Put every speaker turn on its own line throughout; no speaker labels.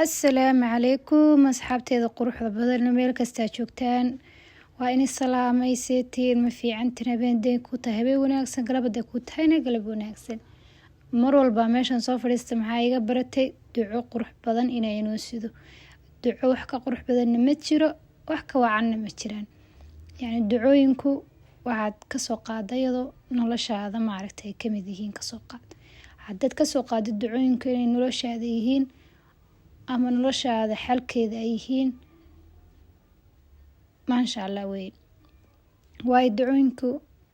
Assalaamu calaykum asxaabteeda quruxda badan meel kasta joogtaan waa in salaamayseetiin ma fiicantiin habeen ku tahay habeen wanaagsan galabada ku tahayna galab wanaagsan mar walba meeshan soo fadhiista maxaa iga baratay duco qurux badan inay inoo sido duco wax ka qurux badan ma jiro wax ka wacan ma jiraan yani ducooyinku waxaad ka soo qaadaydo noloshaada maaragtay kamid yihiin ka soo qaad haddaad ka soo qaadid ducooyinku inay noloshaada yihiin ama noloshaada xalkeeda ay yihiin maasha Allah weyn way ducooyinku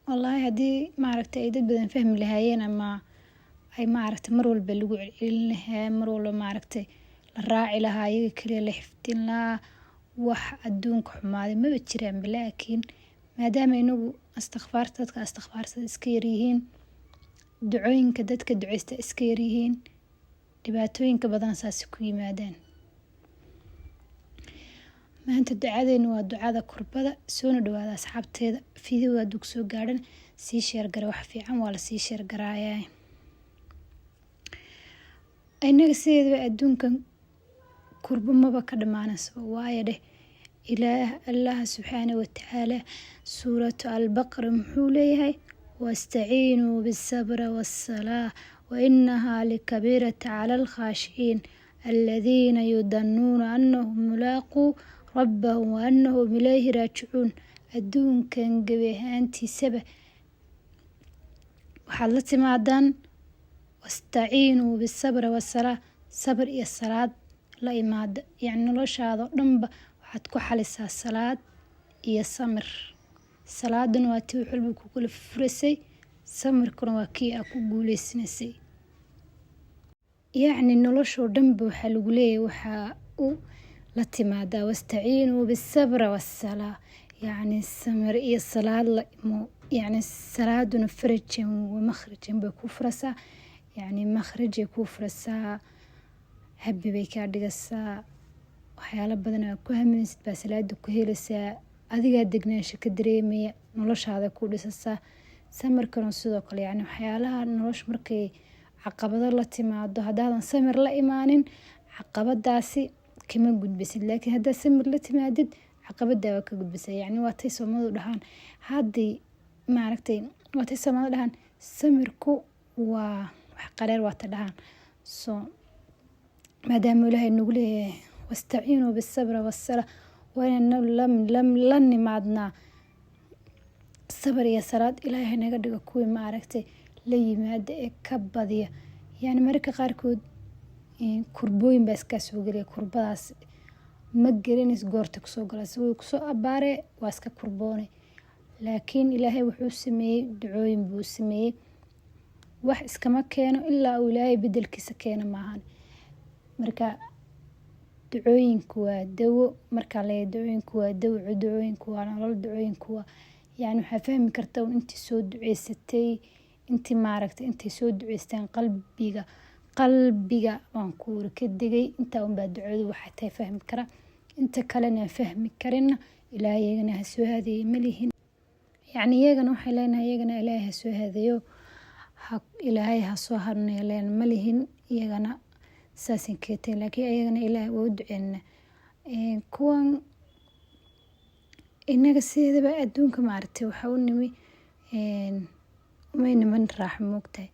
wallahi hadii maaragtay dad badan fahmi lahaayeen ama ay maaragtay mar walba lagu celcelin lahaa mar walba maaragtay la raaci lahaa iyaga kaliya la xifdin lahaa wax adduunka xumaaday ma jiraan laakiin maadaama inagu dadka astaghfaarsada iska yar yihiin ducooyinka dadka duceysta iska yar yihiin dhibaatooyinka badan saas ku yimaadaan maanta ducadeenu waa ducada kurbada soo dhawaada asxaabteeda fiidiyowga dug soo gaadhan sii sheer gara wax fiican waa la sii sheer garaayaa inaga sideedaba adduunkan kurbo maba ka dhamaanayso waayo dheh Allah subhanahu wa ta'ala suuratu al-baqara muxuu leeyahay واستعينوا بالصبر والصلاة وإنها لكبيرة على الخاشعين الذين يظنون أنهم ملاقو ربهم وأنهم إليه راجعون الدون كان قبيهانتي سبه وحلتي معدن واستعينوا بالصبر والصلاة صبر إيا الصلاة لا إماد يعني لوش هذا نمبا وحدكو حالسها الصلاة إيا الصمر صلاة واتي وحلبك كل فرسي samirkuna waa kii aa ku guuleysanaysay yani nolosha dhanba waxa lagu leeyahay waxa uu la timaadaa wastaciinuu bisabra wassalaa yani samir iyo salaad la imo yani salaaduna farajan wa makhrajan bay ku furaysaa yani makhrajay ku furaysaa habbi bay ka dhigaysaa waxyaalo badan oo ku haminaysid baa salaada ku helaysaa adiga degnaansho ka dareemaya noloshaada ku dhisaysaa samirkana sidoo kale yani waxyaalaha nolosha markay caqabado la timaado hadaadan samir la imaanin caqabadaasi kama gudbisid laakiin hadaa samir la timaadid caqabada waa ka gudbisay yani waa tay Soomaalidu dhahan hadii maaragtay waa tay Soomaalidu dhahan samirku waa wax qareer waa ta dhahan so maadaama Ilaahay nagu leeyahay wastaciinuu bis-sabri was-salaa wa inna lam nimaadna sabar iyo salaad Ilaahay naga dhigo kuwi ma aragtay la yimaada ee ka badiya yani marka qaarkood kurbooyin baa iska soo galay kurbadaas ma garanis goorta ku soo galayso way ku soo abaare waa iska kurboonay laakiin Ilaahay wuxuu sameeyay ducooyin buu sameeyay wax iskama keeno ilaa uu Ilaahay bedelkiisa keeno maahan marka ducooyinku waa dawo marka la ducooyinku waa dawo ducooyinku waa nolol ducooyinku waa يعني waxaa fahmi kartaa intii soo duceysatay intii maaragtay intay soo duceystaan qalbiga waan ku ka digay inta un baa ducadu waxay tahay fahmi kara inta kalena fahmi karina ilaahayna ha soo hadeeyay malihin yani iyagana waxay leenahay iyagana ilaahay ha soo hadeeyo ilaahay ha soo harneeyo leen malihin iyagana saasin keetay laakiin iyagana ilaahay waa u duceynaa kuwan inaga sideedaba adduunka maaragtay waxa uu nimi uma niman raaxo moogtahay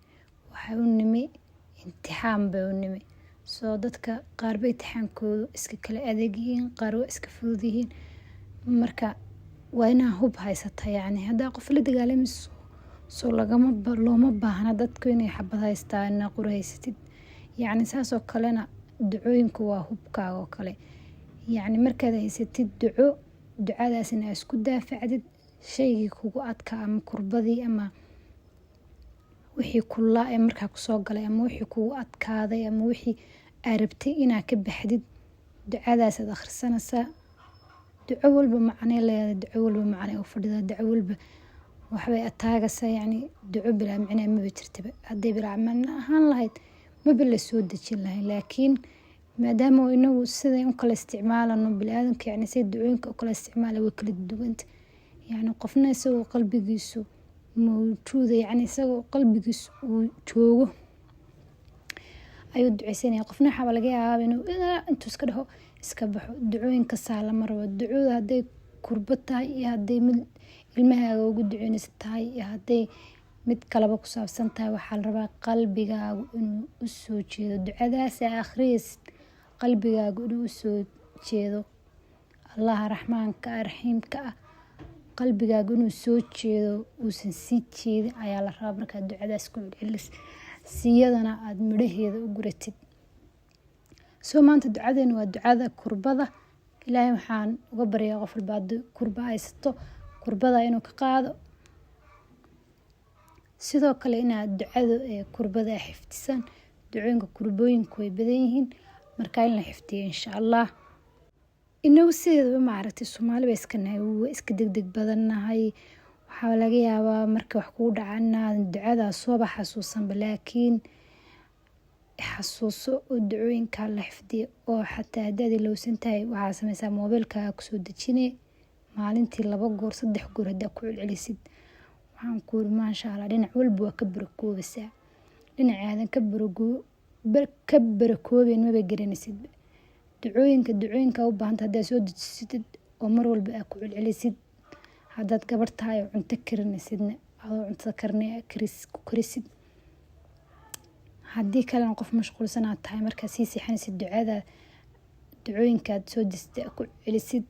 waxa uu nimi imtixaan bay u nimi soo dadka qaar bay imtixaankoodu iska kala adag yihiin qaar waa iska fudud yihiin marka waa inaa hub haysata yani haddaa qof la dagaalamayso soo looma baahna dadku inay xabad haystaan inaa qura haysatid yani saasoo kalena ducooyinku waa hubkaaga oo kale yani markaad haysatid ducadaasina isku daafacdid shaygii kugu adkaa ama kurbadii ama wixii kulaa ee markaa ku soo galay ama wixii kugu adkaaday ama wixii arabtay inaa ka baxdid ducadaas aad akhrisanaysaa duco walba macne leedahay duco walba macne oo fadhida duco walba waxbay ataagaysaa yani duco bilaa macne ma jirtaba haday bilaa macne ahaan lahayd ma la soo dejin lahayn laakiin maadaama inagu sida in kala isticmaalano bilaadanka yani sida ducooyinka kala isticmaala way kala duwanta yani qofna isagoo qalbigiisu mawjuud yani isagoo qalbigiisu uu joogo ayuu duceysanaya. qofna waxaa laga yaabaa inuu intuu iska dhaho iska baxo. ducooyinka saala ma rabo. ducada hadday kurbo tahay iyo hadday mid ilmahaaga ugu duceynaysa tahay iyo hadday mid kaleba ku saabsan tahay, waxaa la rabaa qalbigaagu inuu u soo jeedo. ducadaas akhriyaysid qalbigaagu inuu u soo jeedo allaha raxmaanka raxiimka ah, qalbigaagu inuu soo jeedo uusan sii jeedin ayaa la rabaa markaad ducadaas ku celcelis siyadana aad midhaheeda u guratid. soo maanta ducadeena waa ducada kurbada. ilaahay waxaan uga baryaa qof walba haddii kurba haysato kurbada inuu ka qaado. sidoo kale inaad ducada kurbada xifdisan. ducooyinka kurbooyinku way badan yihiin, marka in la xifdiyo insha allah. inagu sideedaba maaragtay Soomaali bay iska nahay, waa iska degdeg badannahay. waxaa laga yaabaa marka wax kugu dhacana ducada sooba xasuusanba, laakiin xasuuso oo ducooyinka la xifdiyo. oo xataa haddaad ilowsan tahay waxaa samaysaa moobilkaaga kusoo dejinay maalintii 2 goor 3 goor haddaa ku celcelisid. waxaan ku iri maasha Allah, dhinac walba waa ka barakoobaysaa. dhinacaadan ka barakoobayn maba garanaysid. ducooyinka u baahanta haddaad soo dejisid oo mar walba aad ku celcelisid. haddaad gabar tahay oo cunto karinaysidna adoo cuntada karinaya ku karisid. haddii kalena qof mashquulsan aad tahay markaa sii seexanaysid ducooyinkaad soo dejisay ku celisid,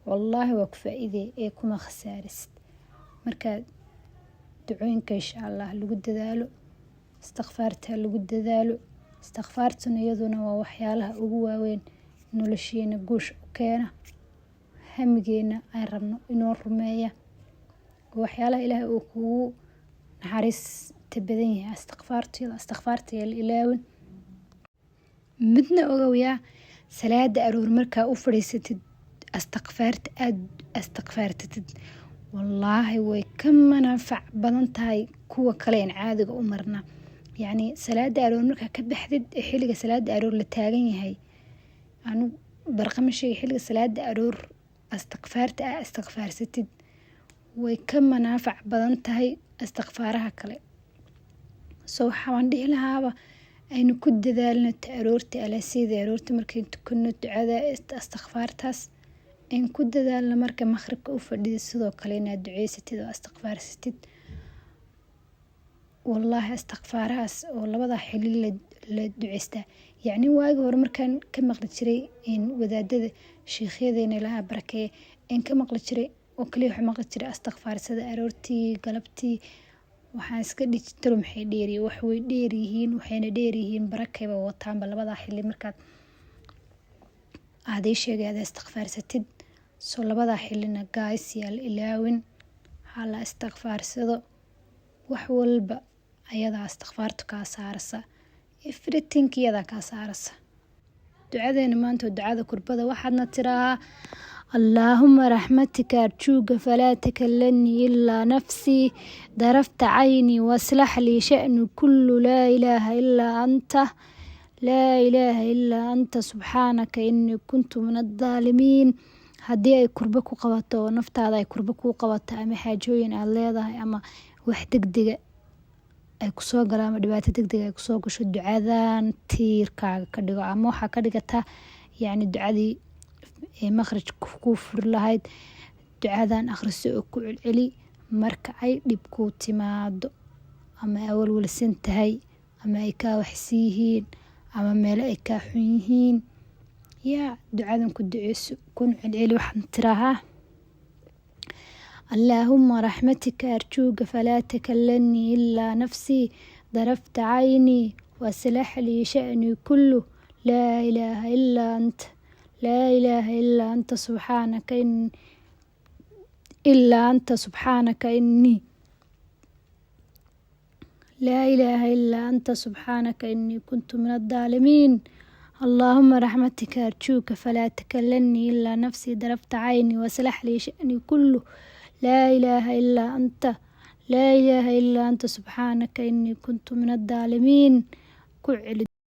wallaahi waa ku faa'iiday ee kuma khasaarisid. markaa ducooyinka insha Allah lagu dadaalo, istighfaarta lagu dadaalo. istighfaartuna iyaduna waa waxyaalaha ugu waaweyn nolosheena guush u keena, hamigeena aan rabno inuu rumeeya. waxyaalaha Ilaahay uu kugu naxariista badan yahay istighfaarta ilaawin. midna ogowyaa salaada aroor markaa u fadhiisatid istighfaarta aad istighfaartid, wallaahi way ka manfac badan tahay kuwa kale in caadiga u marna. yacni salaada aroor markaa ka baxdid xilliga salaada aroor la taagan yahay, anu barqama sheegay xilliga salaada aroor istighfaarta istighfaarsatid way ka manfac badan tahay istighfaaraha kale. soo waxaan dhihi lahaaba aynu ku dadaalno aroorta alaasiida aroorta markay tukano ducada istighfaartaas in ku dadaalno. marka maqribka u fadhido sidoo kale inaad duceysatid oo istighfaarsatid. wallaahi istighfaarahaas oo labada xilli la duceystaa. yacni waagi hore markaan ka maqli jiray in wadaadada sheekhyadeenna ilaha barakeeye in ka maqli jiray oo kaliya waxaa maqli jiray istighfaarsada aroortii galabtii. waxaan iska dhijitalo maxay dheeriyiin, wax way dheeryihiin, waxayna dheeryihiin barakayba wataanba labada xilli markaad aaday sheegayada istighfaarsatid. soo labada xillina gays yaal ilaawin hala istighfaarsado. wax walba ayadaa istighfaartu kaa saarasa, everything iyadaa kaa saarasa. ducadeena maanta ducada kurbada waxaadna tiraa اللهم رحمتك أرجوك فلا تكلني إلا نفسي ضرفت عيني واصلح لي شأن كل لا إله إلا أنت لا إله إلا أنت سبحانك إني كنت من الظالمين. haddii ay kurbo ku qabato oo naftaada ay kurbo ku qabato ama xaajooyin aad leedahay ama wax degdega ay kusoo galaan ama dhibaato degdeg ay kusoo gasho, ducadan tiirkaaga ka dhigo ama waxaa ka dhigataa yacni ducadii makhraj ku furi lahayd. ducadan akhriso oo ku celceli marka ay dhib ku timaado ama ay walwalsan tahay ama ay kaa waxsi yihiin ama meelo ay kaa xun yihiin. yaa ducadan ku duceyso kun celceli. waxaan tirahaa اللهم رحمتك أرجوك فلا تكلني إلا نفسي ضرفت عيني وأصلح لي شأني كله لا إله إلا أنت لا إله إلا أنت سبحانك إني لا إله إلا أنت سبحانك إني كنت من الظالمين. اللهم رحمتك أرجوك فلا تكلني إلا نفسي ضرفت عيني وأصلح لي شأني كله لا إله إلا أنت لا إله إلا أنت سبحانك إني كنت من الظالمين. كعل